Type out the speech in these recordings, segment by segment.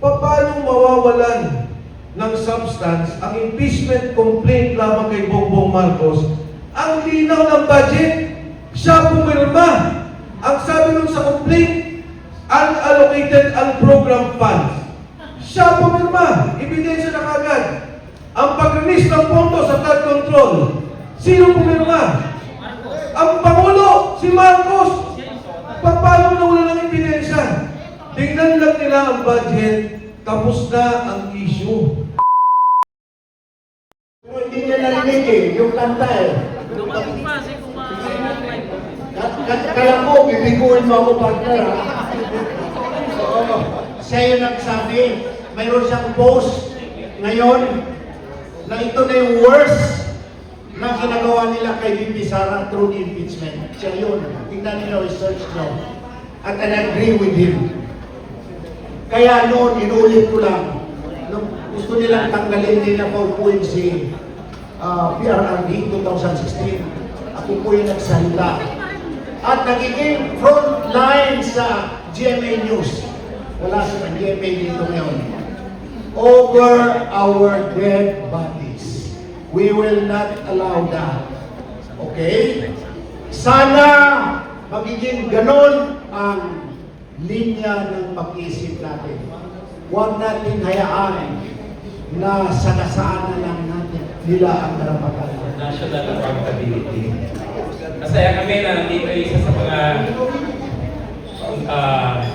paano mawawalan ng substance ang impeachment complaint lamang kay Bongbong Marcos? Ang linaw ng budget, siya pumirma. Ang sabi nun sa complaint, unallocated unprogrammed funds. Siya pumirma. Ebidensya na kagad. Ang pag-release ng pondo sa flood control, sino pumirma? Ang Pangulo, si Marcos. Paano nawala ng ebidensya? Tingnan lang nila ang budget, tapos na ang issue. Hindi niya narinig eh, yung kanta eh. Kaya ko, bibiguin mo ako partner ha. Oo, siya yung nagsabi, mayroon siyang post ngayon na ito na yung worst na ginagawa nila kay VP Sara through the impeachment. Siya yun. Tingnan niyo, research nyo. At I agree with him. Kaya noon, inulit ko lang, nung gusto nilang tanggalin nila paupuin si PRRD 2016, ako po yung nagsalita. At nagiging front line sa GMA News. Wala sa GMA dito ngayon. Over our dead bodies. We will not allow that. Okay? Sana magiging ganon ang linya ng pag-iisip natin. Huwag natin hayaan na sakasaan na lang natin nila ang karapatan. National accountability. Masaya kami na nandito isa sa mga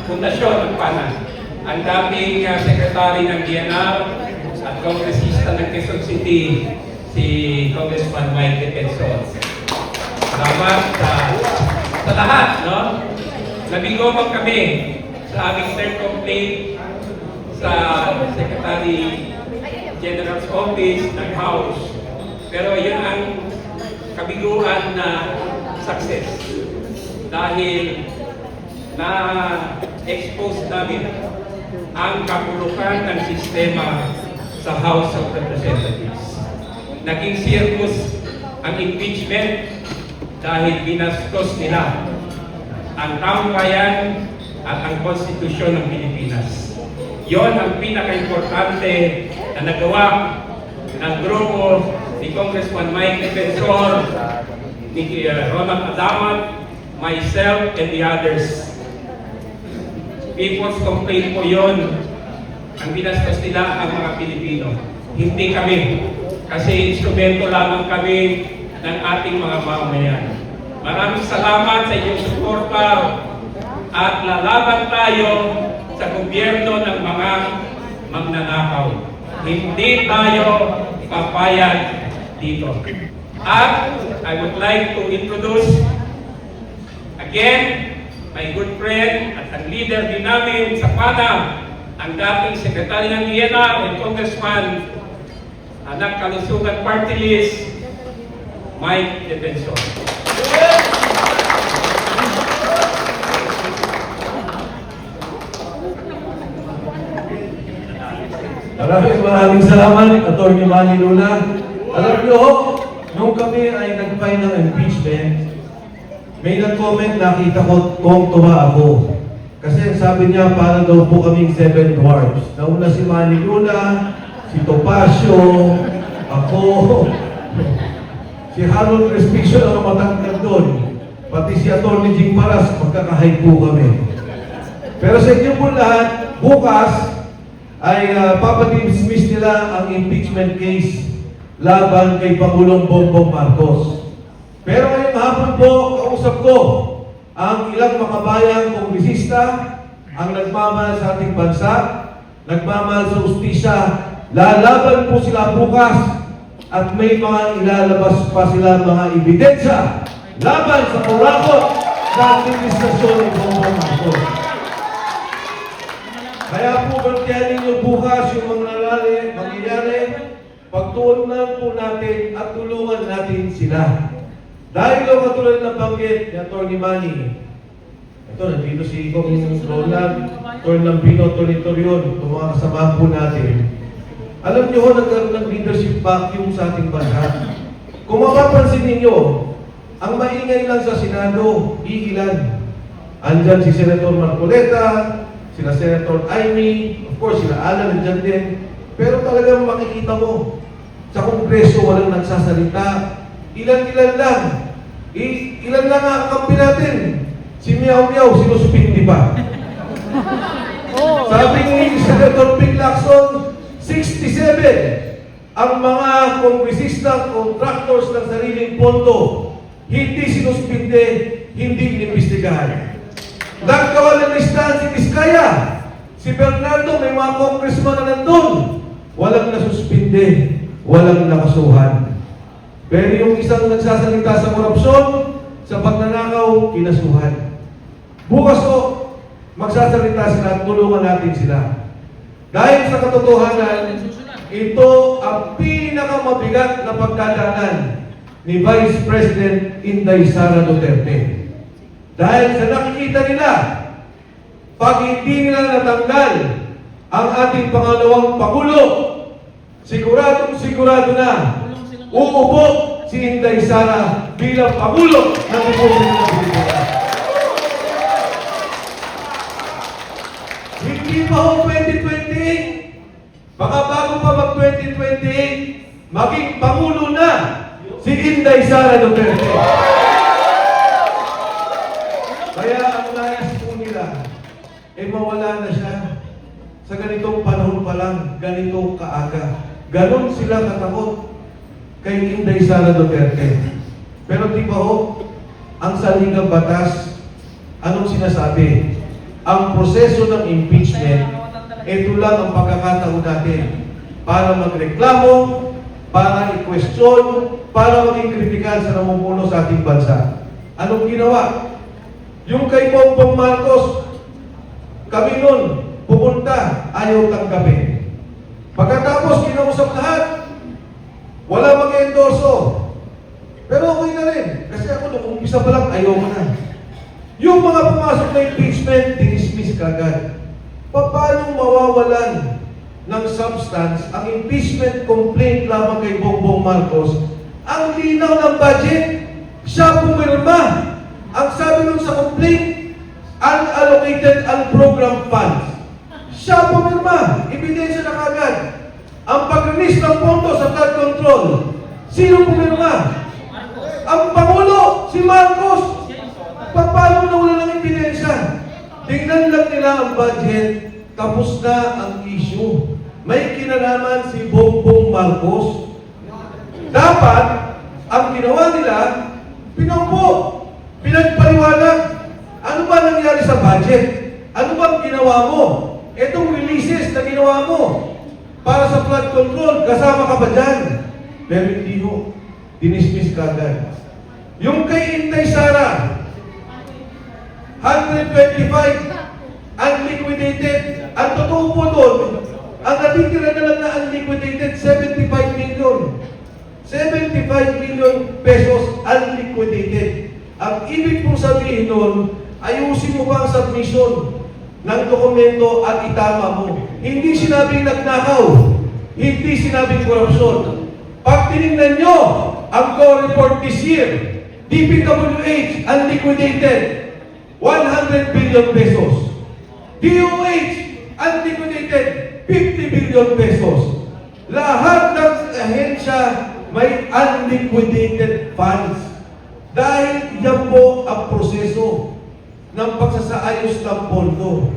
pundasyon ng PANA. Ang dating secretary ng DNR at kongresista ng Quezon City, si Congressman Mike Defensor. Salamat sa lahat, no? Nabigomang kami sa aming third complaint sa Secretary General's Office ng House. Pero yun ang kabiguan na success. Dahil na-expose namin ang kapulukan ng sistema sa House of Representatives. Naging circus ang impeachment dahil binastos nila ang taong bayan at ang konstitusyon ng Pilipinas. Yon ang pinaka-importante na nagawa ng grupo ni Congressman Mike Defensor, ni Ronald Adamat, myself, and the others. People's complaint po yon. Ang binastos nila ang mga Pilipino. Hindi kami. Kasi instrumento lamang kami ng ating mga mamamayan. Maraming salamat sa inyong suporta at lalaban tayo sa gobyerno ng mga magnanakaw. Hindi tayo papayag dito. At I would like to introduce again my good friend at ang leader din namin sa PANA, ang dating Secretary ng DNR and Congressman Anak Kalusugan Party List, Mike Defensor. Maraming salamat, Atty. Manny Luna. Alam niyo, nung kami ay nag-file ng impeachment, may nag-comment, nakita ko kung tuwa ako. Kasi sabi niya, para daw po kaming 7 dwarfs. Nauna si Manny Luna, si Topacio, ako, si Harold Restriction ang matangkad doon. Pati si Atty. Jing Paras, magkakahay po kami. Pero sa inyo po lahat, bukas ay papadismiss nila ang impeachment case laban kay Pangulong Bongbong Marcos. Pero ngayong hapon po, kausap ko ang ilang makabayang kongresista ang nagmamahal sa ating bansa, nagmamahal sa ustisya. Lalaban po sila bukas at may mga ilalabas pa sila mga ebidensya laban sa kurakot sa administrasyon ni Bongbong Marcos. Kaya po bantiyan ninyo bukas yung mga mangyayari, pagtuunan po natin at tulungan natin sila. Dahil daw katulad ng banggit ni Atty. Manny, ito, nandito si Kong Roland, Atty. Lambino, Atty. Torion, itong mga kasama po natin. Alam niyo ho, nagkaroon ng leadership vacuum sa ating bansa. Kung mapapansin ninyo, ang maingay lang sa Senado, iilan. Andyan si Senator Marcoleta, sila Senator Amy, of course, sila Alan nandiyan din. Pero talagang makikita mo, sa Kongreso walang nagsasalita. Ilan-ilan lang. Ilan lang ang kampi natin. Si Miao Miao, sinususpindi pa. Sabi ni Senator Ping Lacson, 67 ang mga kongresista, contractors ng sariling pondo. Hindi sinuspinde, hindi inimbestigahan. Nagkawa ng listahan si Vizcaya. Si Bernardo, may mga congressman na nandun. Walang nasuspinde, walang nakasuhan. Pero yung isang nagsasalita sa korupsyon, sa pagnanakaw, kinasuhan. Bukas po, magsasalita sila at tulungan natin sila. Dahil sa katotohanan, ito ang pinakamabigat na pagdadaanan ni Vice President Inday Sara Duterte. Dahil sa nakikita nila, pag hindi nila natanggal ang ating pangalawang Pangulo, sigurado na uupo si Inday Sara bilang Pangulo ng Republika ng Pilipinas. Hindi pa ho 2028, baka bago pa mag-2028, maging Pangulo na si Inday Sara Duterte. Kaya ang nais po nila, mawala na siya sa ganitong panahon pa lang, ganitong kaaga. Ganon sila katakot kay Inday Sara Duterte. Pero di ba ho, ang saligang batas, anong sinasabi? Ang proseso ng impeachment, ito lang ang pagkakataon natin para magreklamo, para i-question, para maging kritikal sa namumuno sa ating bansa. Anong ginawa? Yung kay Bongbong Marcos, kami nun, pupunta, ayaw tanggapin. Pagkatapos, kinausap lahat, wala mag-endorso. Pero okay na rin. Kasi ako nung umpisa pa lang, ayaw mo na. Yung mga pumasok na impeachment, dinismiss kagad. Paano mawawalan ng substance ang impeachment complaint lamang kay Bongbong Marcos? Ang linaw ng budget, siya pumirma. Ang sabi nun sa complaint, unallocated unprogrammed funds. Siya pumirma. Ebidensya na kagad. Ang pag-release ng pondo sa flood control, sino pumirma? Ang Pangulo, si Marcos. Paano nawala ng ebidensya? Tingnan lang nila ang budget, tapos na ang issue. May kinalaman si Bongbong Marcos. Dapat, ang ginawa nila, pinaupo, pinagpaliwanag. Ano ba nangyari sa budget? Ano ba ginawa mo? Itong releases na ginawa mo para sa flood control, kasama ka ba dyan? Pero hindi ho. Dinismiss ka agad. Yung kay Inday Sara, 125 unliquidated. Ang totoo po doon, ang natitira na lang na unliquidated, 75 million. 75 million pesos unliquidated. Ang ibig pong sabihin nun, ayusin mo ba ang submission ng dokumento at itama mo. Hindi sinabing nagnakaw. Hindi sinabing korupsyon. Pag tinignan nyo ang core report this year, DPWH unliquidated 100 billion pesos. DOH unliquidated 50 billion pesos. Lahat ng ahensya may unliquidated funds. Dahil yan po ang proseso ng pagsasaayos ng pondo.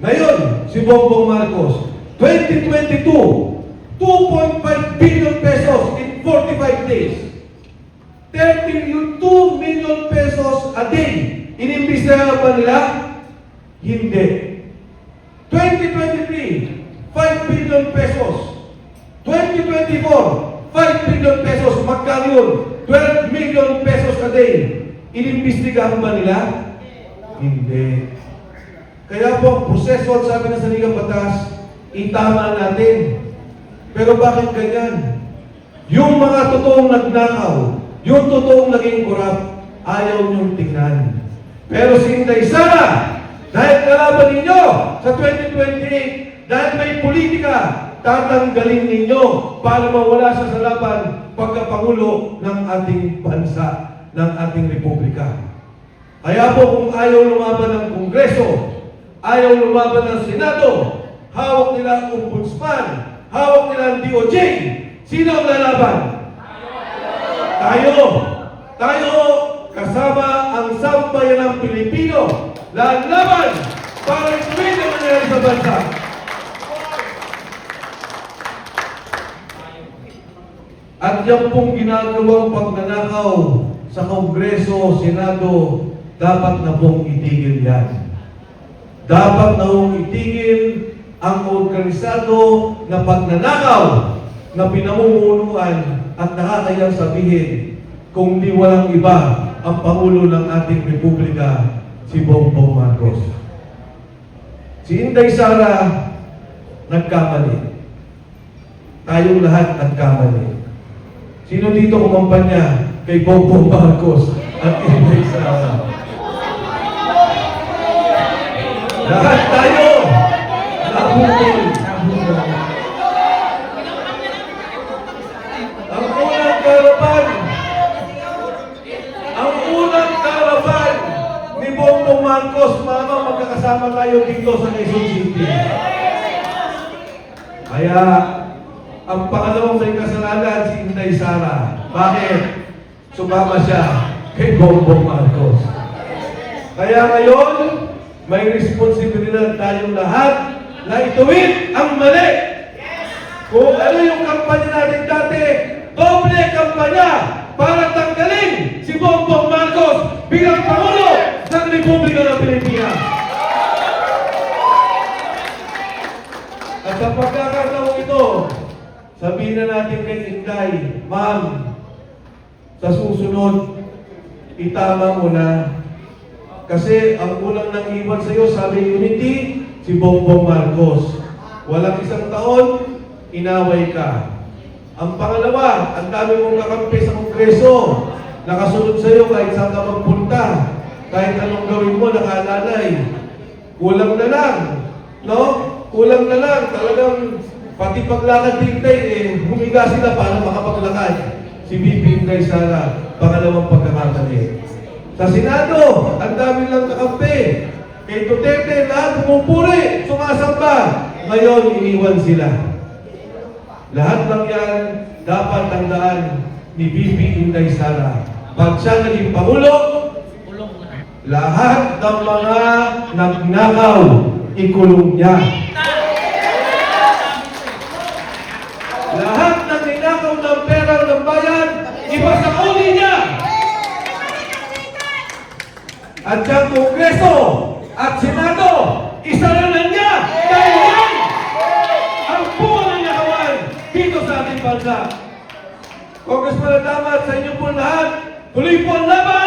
Ngayon, si Bongbong Marcos, 2022, 2.5 billion pesos in 45 days. 32 million pesos a day. Inimbestigahan ba nila? Hindi. 2023, 5 billion pesos. 2024, 5 billion pesos. Magkano yun? 12 million pesos a day. Inimbestigahan ba nila? Hindi. Kaya po, ang proseso at sabi ng saligang batas, itama natin. Pero bakit ganyan? Yung mga totoong nagnakaw, yung totoong naging korap, ayaw niyong tingnan. Pero si Inday Sara, dahil kalaban ninyo sa 2028, dahil may politika, tatanggalin ninyo para mawala siya sa laban pagkapangulo ng ating bansa, ng ating republika. Kaya po kung ayaw lumaban ng Kongreso, ayaw lumaban ng Senado, hawak nila ang ombudsman, hawak nila ang DOJ. Sino ang lalaban? Tayo! Tayo, kasama ang sambayanang Pilipino, lalaban para ituloy ang nangyayari sa bansa. At yan pong ginagawang pagnanakaw sa Kongreso, Senado, dapat na pong itigil yan. Dapat na pong itigil ang organisado na pagnanakaw na pinamumunuan at nakakayang sabihin kung di walang iba ang Pangulo ng ating Republika, si Bongbong Marcos. Si Inday Sara nagkamali. Tayong lahat nagkamali. Sino dito kumampanya kay Bongbong Marcos at Inday Sara? Lahat tayo! Nabukol! Ang unang karapan ni Bongbong Marcos, mama, magkakasama tayo dito sa Quezon City. Kaya, ang pangalawang may kasalanan si Inday Sara. Bakit? Sumama siya kay Bongbong Marcos. Kaya ngayon, may responsibilidad tayong lahat na ituwid ang mali. Kung ano yung kampanya natin dati, doble kampanya para tanggalin si Bongbong Marcos bilang Pangulo ng Republika ng Pilipinas. At sa pagkakataong ito, sabihin na natin kay Inday, Ma'am, sa susunod, itama mo na. Kasi ang unang nang-iwan sa'yo, sabi unity, si Bongbong Marcos. Walang isang taon, inaway ka. Ang pangalawa, ang dami mong kakampi sa Kongreso. Nakasunod sa'yo kahit saan ka magpunta. Kahit anong gawin mo, nakalalay. Kulang na lang. No? Kulang na lang. Talagang pati paglakad dintay, humiga sila para makapaglakad. Si Bibi Inday Sara, pangalawang pagkakatali. Sa Senado, ang dami lang kakampi. Kay Duterte, lahat pumupuri, sumasamba. Ngayon, iniwan sila. Lahat ng yan, dapat tandaan ni Bibi Inday Sara. Pag siya naging Pangulo, lahat ng mga nagnakaw, ikulong niya. Lahat ng ninakaw ng pera ng bayan, ipasauli niya. At siyang Kongreso at Senado, isa na niya dahil yan ang bunga ng nakawan dito sa ating bansa. Congressman Adamat, sa inyo po lahat, tuloy po ang laban!